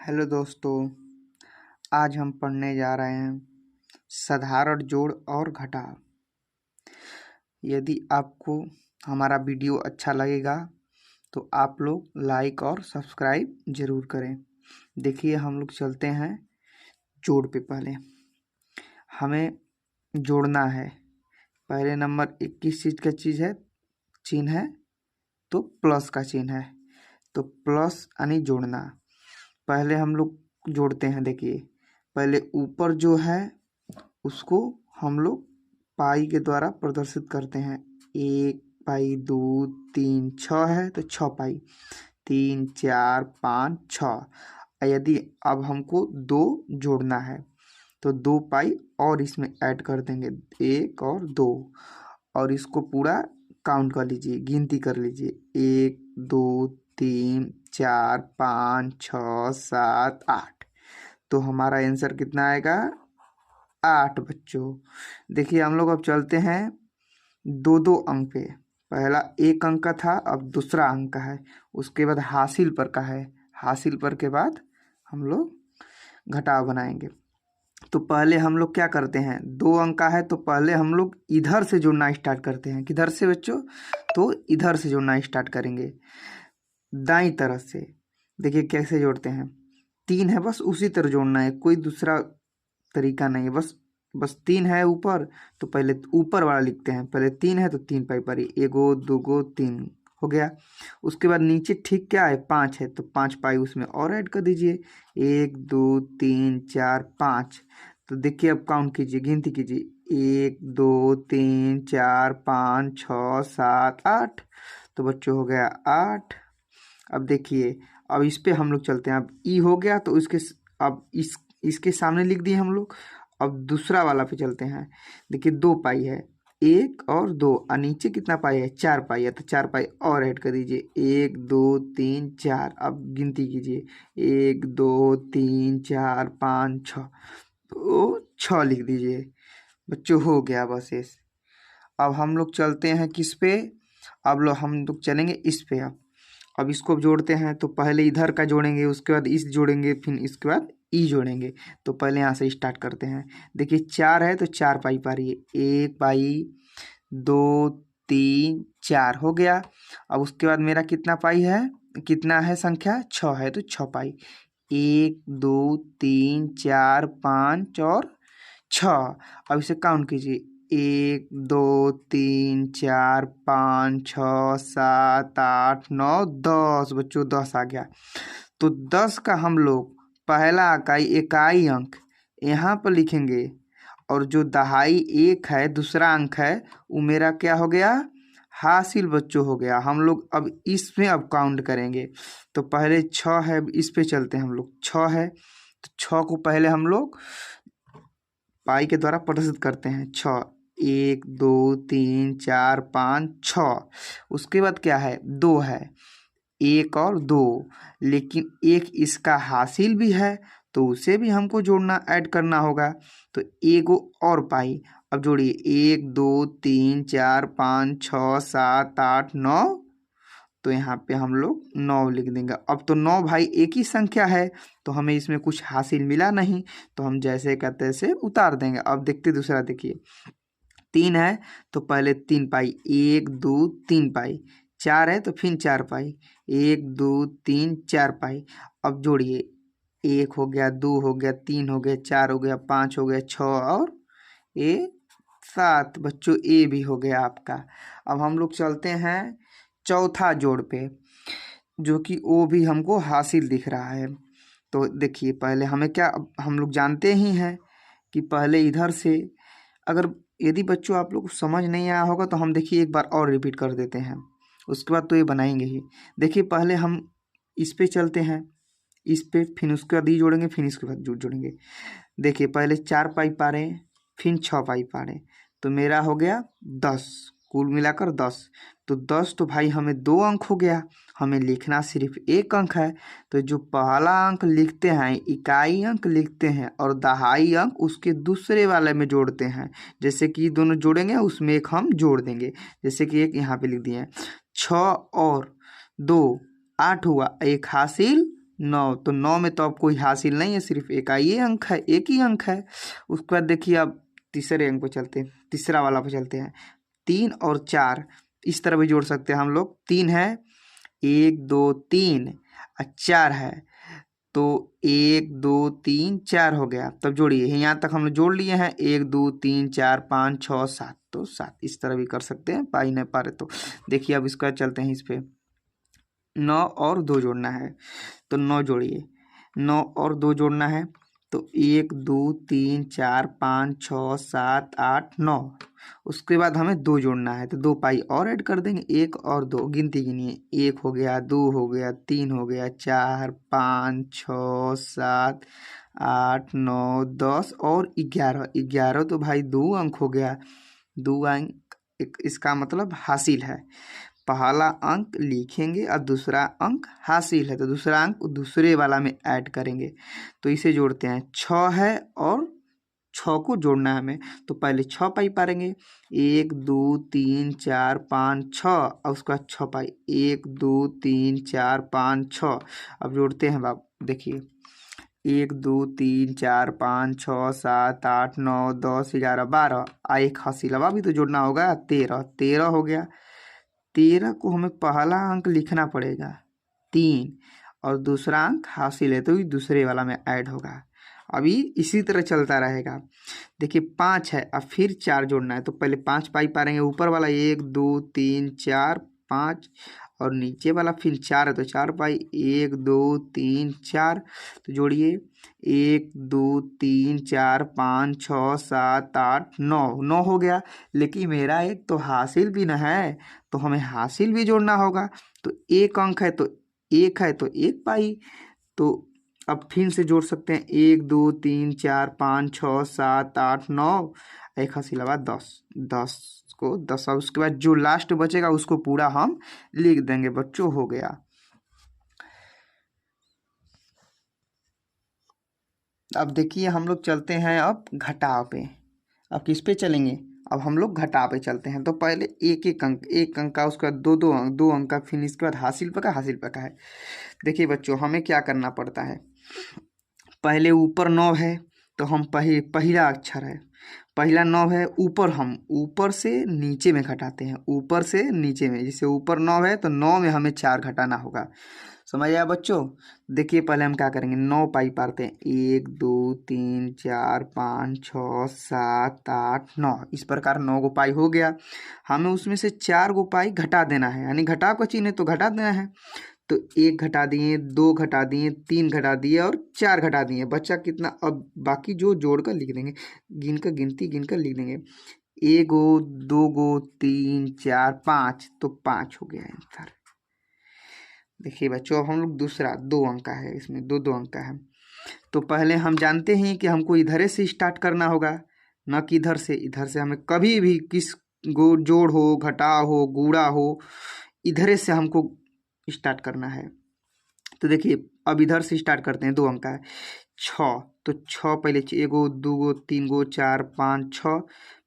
Hello दोस्तों, आज हम पढ़ने जा रहे हैं साधारण जोड़ और घटाव। यदि आपको हमारा वीडियो अच्छा लगेगा तो आप लोग लाइक और सब्सक्राइब ज़रूर करें। देखिए, हम लोग चलते हैं जोड़ पे। पहले हमें जोड़ना है। पहले नंबर 21 चीज़ का चिन्ह है तो प्लस का चिन्ह है, तो प्लस यानी जोड़ना। पहले हम लोग जोड़ते हैं। देखिए, पहले ऊपर जो है उसको हम लोग पाई के द्वारा प्रदर्शित करते हैं। 1 पाई 2 3 6 है तो 6 पाई, 3 4 5 6। यदि अब हमको 2 जोड़ना है तो 2 पाई और इसमें ऐड कर देंगे, 1 और 2, और इसको पूरा काउंट कर लीजिए, गिनती कर लीजिए। 1 2 3 4 5 6 7 8। तो हमारा आंसर कितना आएगा? 8 बच्चों। देखिए, हम लोग अब चलते हैं दो दो अंक पे। पहला 1 अंक का था, अब दूसरा अंक का है, उसके बाद हासिल पर का है। हासिल पर के बाद हम लोग घटाव बनाएंगे। तो पहले हम लोग क्या करते हैं, 2 अंक का है तो पहले हम लोग इधर से जोड़ना स्टार्ट करते हैं। किधर से बच्चों? तो इधर से जोड़ना स्टार्ट करेंगे, दाईं तरफ से। देखिए कैसे जोड़ते हैं। 3 है, बस उसी तरह जोड़ना है, कोई दूसरा तरीका नहीं है। बस 3 है ऊपर, तो पहले ऊपर वाला लिखते हैं। पहले 3 है तो 3 पाई पर, 1 2 3 हो गया। उसके बाद नीचे ठीक क्या है, 5 है तो 5 पाई उसमें और ऐड कर दीजिए। 1 2 3 4 5। तो देखिए, अब काउंट कीजिए, गिनती कीजिए। 1 2 3 4 5 6 7 8। तो बच्चों हो गया 8। अब देखिए, अब इस पे हम लोग चलते हैं। अब ई हो गया तो अब इसके सामने लिख दिए हम लोग। अब दूसरा वाला पे चलते हैं। देखिए 2 पाई है, 1 और 2, और नीचे कितना पाई है? 4 पाई है, तो 4 पाई और ऐड कर दीजिए। 1 2 3 4। अब गिनती कीजिए, 1 2 3 4 5 6। तो 6 लिख दीजिए बच्चों, हो गया बस ये। अब हम लोग चलते हैं किस पे? अब हम लोग चलेंगे इस पे। अब इसको जोड़ते हैं तो पहले इधर का जोड़ेंगे, उसके बाद इस जोड़ेंगे, फिर इसके बाद ई जोड़ेंगे। तो पहले यहाँ से स्टार्ट करते हैं। देखिए 4 है तो 4 पाई पा रही है, 1 पाई 2 3 4 हो गया। अब उसके बाद मेरा कितना पाई है, कितना है संख्या? 6 है तो 6 पाई, 1 2 3 4 5 और 6। अब इसे काउंट कीजिए, 1 2 3 4 5 6 7 8 9 10। बच्चों 10 आ गया। तो 10 का हम लोग पहला इकाई अंक यहाँ पर लिखेंगे, और जो दहाई 1 है, दूसरा अंक है, वो मेरा क्या हो गया? हासिल बच्चों हो गया। हम लोग अब इसमें अब काउंट करेंगे। तो पहले 6 है, इस पे चलते हैं हम लोग। 6 है तो 6 को पहले हम लोग पाई के द्वारा प्रदर्शित करते हैं। 6, 1 2 3 4 5 6। उसके बाद क्या है? 2 है, 1 और 2, लेकिन एक इसका हासिल भी है तो उसे भी हमको जोड़ना, ऐड करना होगा। तो 1 और पाई। अब जोड़िए, 1 2 3 4 5 6 7 8 9। तो यहाँ पे हम लोग 9 लिख देंगे। अब तो 9 भाई एक ही संख्या है, तो हमें इसमें कुछ हासिल मिला नहीं, तो हम जैसे का तैसे उतार देंगे। अब देखते दूसरा। देखिए 3 है तो पहले 3 पाई, 1 2 3 पाई। 4 है तो फिर 4 पाई, 1 2 3 4 पाई। अब जोड़िए, 1 हो गया, 2 हो गया, 3 हो गया, 4 हो गया, 5 हो गया, 6 और 7। बच्चों ए भी हो गया आपका। अब हम लोग चलते हैं चौथा जोड़ पे, जो कि वो भी हमको हासिल दिख रहा है। तो देखिए, पहले हमें क्या, हम लोग जानते ही हैं कि पहले इधर से, अगर यदि बच्चों आप लोग को समझ नहीं आया होगा तो हम देखिए एक बार और रिपीट कर देते हैं, उसके बाद तो ये बनाएंगे ही। देखिए पहले हम इस पे चलते हैं, इस पे, फिर उसके बाद ई जोड़ेंगे, फिर इसके बाद जोड़ेंगे। देखिए पहले 4 पाई पा रहे हैं, फिर 6 पाई पा रहे हैं, तो मेरा हो गया 10, कुल मिलाकर 10। तो 10 तो भाई हमें 2 अंक हो गया, हमें लिखना सिर्फ 1 अंक है। तो जो पहला अंक लिखते हैं, इकाई अंक लिखते हैं, और दहाई अंक उसके दूसरे वाले में जोड़ते हैं। जैसे कि दोनों जोड़ेंगे, उसमें एक हम जोड़ देंगे। जैसे कि एक यहाँ पे लिख दिए हैं, 6 और 2 8 हुआ, एक हासिल 9, तो 9 में तो अब कोई हासिल नहीं है, सिर्फ एक ये अंक है, एक ही अंक है। उसके बाद देखिए अब तीसरे अंक पे चलते हैं, तीसरा वाला पे चलते हैं। 3 और 4 इस तरह भी जोड़ सकते हैं हम लोग। 3 है, 1 2 3 और 4 है, तो 1 2 3 4 हो गया। तब जोड़िए, यहाँ तक हम लोग जोड़ लिए हैं, 1 2 3 4 5 6 7, तो 7 इस तरह भी कर सकते हैं, पाई नहीं पा रहे तो। देखिए अब इसका चलते हैं, इस पे 9 और 2 जोड़ना है, तो 9 जोड़िए, 9 और 2 जोड़ना है, तो 1 2 3 4 5 6 7 8 9। उसके बाद हमें 2 जोड़ना है, तो 2 पाई और ऐड कर देंगे, 1 और 2 गिनती गिनिए, 1 हो गया, 2 हो गया, 3 हो गया, 4 5 6 7 8 9 10 और 11। 11 तो भाई 2 अंक हो गया, 2 अंक इसका मतलब हासिल है। पहला अंक लिखेंगे और दूसरा अंक हासिल है, तो दूसरा अंक दूसरे वाला में ऐड करेंगे। तो इसे जोड़ते हैं, 6 है और 6 को जोड़ना है हमें, तो पहले 6 पाई पारेंगे, 1 2 3 4 5 6 और उसका 6 पाई, 1 2 3 4 5 6। अब जोड़ते हैं बाब, देखिए 1 2 3 4 5 6 7 8 9 10 11 12 एक हासिलवा भी तो जोड़ना होगा, 13। 13 हो गया, 13 को हमें पहला अंक लिखना पड़ेगा 3 और दूसरा अंक हासिल है, तो ये दूसरे वाला में ऐड होगा। अभी इसी तरह चलता रहेगा। देखिए 5 है, अब फिर 4 जोड़ना है, तो पहले 5 पाई पारेंगे, ऊपर वाला 1 2 3 4 5 और नीचे वाला फिर 4 है, तो 4 पाई, 1 2 3 4। तो जोड़िए, 1 2 3 4 5 6 7 8 9, 9 हो गया। लेकिन मेरा एक तो हासिल भी न है, तो हमें हासिल भी जोड़ना होगा। तो एक अंक है तो एक है, तो एक पाई। तो अब फिर से जोड़ सकते हैं, 1 2 3 4 5 6 7 8 9, एक हासिलवा 10। 10 को 10, और उसके बाद जो लास्ट बचेगा उसको पूरा हम लिख देंगे बच्चों, हो गया। अब देखिए हम लोग चलते हैं अब घटाव पे। अब किस पे चलेंगे, अब हम लोग घटाव पे चलते हैं। तो पहले एक एक अंक, एक अंक का, उसका दो दो अंक, दो अंक का, फिर इसके बाद हासिल पे का, हासिल पे का है। देखिए बच्चों, हमें क्या करना पड़ता है, पहले ऊपर 9 है, तो हम पहला अक्षर है, पहला 9 है, ऊपर हम ऊपर से नीचे में घटाते हैं, ऊपर से नीचे में। जैसे ऊपर 9 है तो 9 में हमें 4 घटाना होगा। समझ आया बच्चों। देखिए पहले हम क्या करेंगे, 9 पाई पारते हैं, 1 2 3 4 5 6 7 8 9, इस प्रकार 9 गो पाई हो गया। हमें उसमें से 4 गो पाई घटा देना है, यानी घटाव का चिन्ह है तो घटा देना है। तो 1 घटा दिए, 2 घटा दिए, 3 घटा दिए और 4 घटा दिए, बच्चा कितना। अब बाकी जो जोड़कर लिख देंगे, गिनकर गिनती गिनकर लिख देंगे, 1 गो 2 गो 3 4 5, तो 5 हो गया आंसर। देखिए बच्चों, अब हम लोग दूसरा 2 अंक का है, इसमें दो दो अंक का है। तो पहले हम जानते हैं कि हमको इधर से स्टार्ट करना होगा, न कि इधर से। इधर से हमें कभी भी किस गो जोड़ हो, घटाव हो, गुणा हो, इधर से हमको स्टार्ट करना है। तो देखिए अब इधर से स्टार्ट करते हैं, 2 अंक का है, 6। तो 6 पहले, 1 गो 2 गो 3 गो 4 5 6,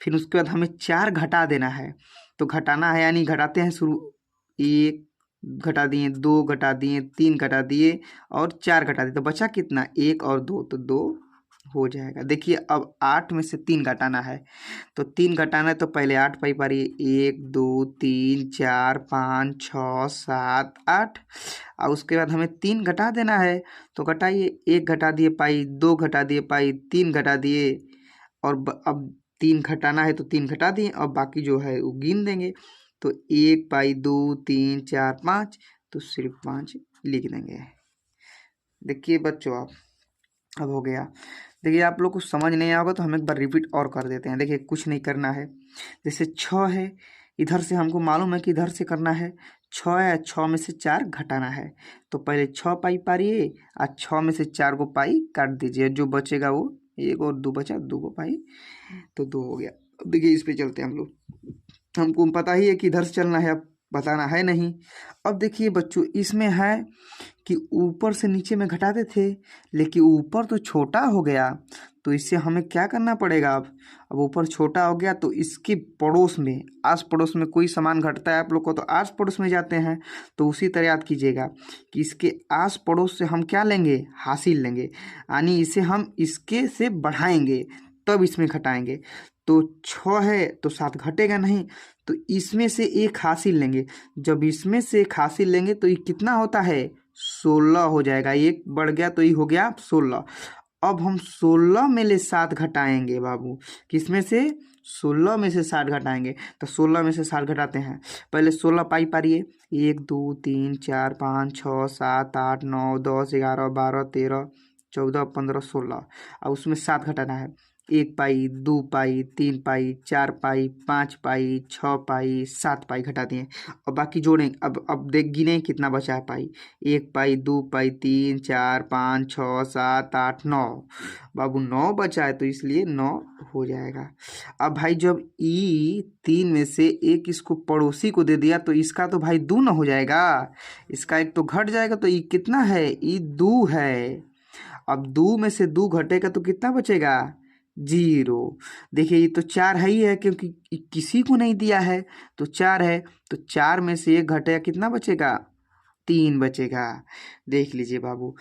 फिर उसके बाद हमें 4 घटा देना है। तो घटाना है, यानी घटाते हैं शुरू, 1 घटा दिए, 2 घटा दिए, 3 घटा दिए और 4 घटा दिए, तो बचा कितना, 1 और 2, तो 2 हो जाएगा। देखिए अब 8 में से 3 घटाना है, तो 3 घटाना है, तो पहले 8 पाई पारी, 1 2 3 4 5 6 7 8, और उसके बाद हमें 3 घटा देना है। तो घटाइए, 1 घटा दिए पाई, 2 घटा दिए पाई, 3 घटा दिए, और अब 3 घटाना है तो 3 घटा दिए, और बाकी जो है वो गिन देंगे। तो 1 पाई 2 3 4 5, तो सिर्फ 5 लिख देंगे। देखिए बच्चों आप, अब हो गया। देखिए आप लोग को समझ नहीं आएगा तो हम एक बार रिपीट और कर देते हैं। देखिए कुछ नहीं करना है, जैसे 6 है, इधर से हमको मालूम है कि इधर से करना है, 6 है, 6 में से 4 घटाना है। तो पहले 6 पाई पारिए और 6 में से 4 को पाई काट दीजिए, जो बचेगा वो 1 और 2 बचा, 2 को पाई, तो 2 हो गया। अब देखिए इस पे चलते हैं हम लोग, हमको पता ही है कि इधर से चलना है, अब बताना है नहीं। अब देखिए बच्चों, इसमें है कि ऊपर से नीचे में घटाते थे, लेकिन ऊपर तो छोटा हो गया, तो इससे हमें क्या करना पड़ेगा। अब ऊपर छोटा हो गया तो इसके पड़ोस में, आस पड़ोस में कोई सामान घटता है आप लोग को तो आस पड़ोस में जाते हैं, तो उसी तरह याद कीजिएगा कि इसके आस पड़ोस से हम क्या लेंगे, हासिल लेंगे, यानी इसे हम इसके से बढ़ाएंगे तब इसमें घटाएंगे। तो 6 है तो 7 घटेगा नहीं, तो इसमें से एक हासिल लेंगे। जब इसमें से एक हासिल लेंगे तो ये कितना होता है, 16 हो जाएगा। एक बढ़ गया तो ये हो गया 16। अब हम 16 में से 7 घटाएंगे बाबू, किसमें से, 16 में से 7 घटाएंगे। तो 16 में से 7 घटाते हैं, पहले 16 पाई पारिए, 1 2 3 4 5 6 7 8 9 10 11 12 13 14 15 16, और उसमें 7 घटाना है। 1 पाई 2 पाई 3 पाई 4 पाई 5 पाई 6 पाई 7 पाई घटा दिए। और बाकी जोड़ें, अब देख गिने कितना बचा है पाई, 1 पाई 2 पाई 3 4 5 6 7 8 9, बाबू 9 बचा है तो इसलिए 9 हो जाएगा। अब भाई जब ई 3 में से एक इसको पड़ोसी को दे दिया तो इसका तो भाई 2 न हो जाएगा, इसका एक तो घट जाएगा, तो ई कितना है, ई 2 है। अब 2 में से 2 घटेगा तो कितना बचेगा, 0। देखिए ये तो 4 है ही है, क्योंकि किसी को नहीं दिया है, तो 4 है, तो 4 में से 1 घटेगा, कितना बचेगा, 3 बचेगा। देख लीजिए बाबू।